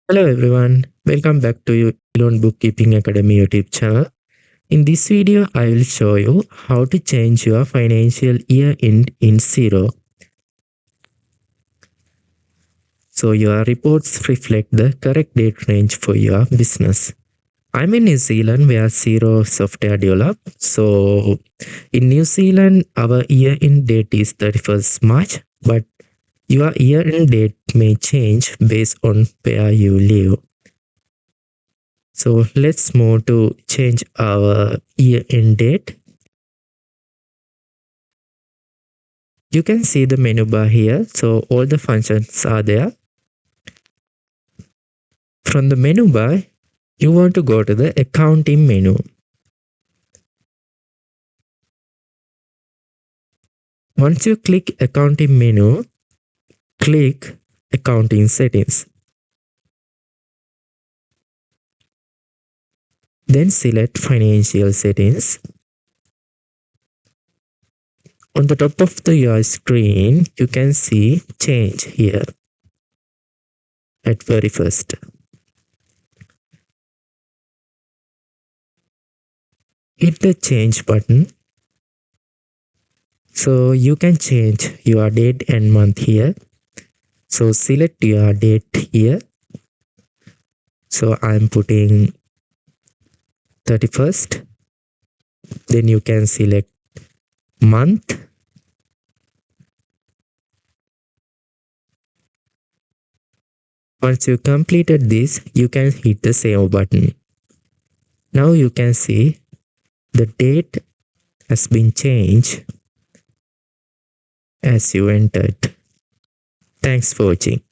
Hello everyone, welcome back to Ceylon Bookkeeping Academy YouTube channel. In this video, I will show you how to change your financial year end in Xero so your reports reflect the correct date range for your business. I'm in New Zealand where Xero software developed. So in New Zealand, our year end date is 31st March, but your year end date may change based on where you live. So let's move to change our year end date. You can see the menu bar here. So all the functions are there. From the menu bar, you want to go to the accounting menu. Once you click accounting menu, click accounting settings. Then select financial settings. On the top of your screen, you can see change here at very first. Hit the change button. So you can change your date and month here. So select your date here. So I'm putting 31st. Then you can select month. Once you completed this, you can hit the save button. Now you can see the date has been changed as you entered. Thanks for watching.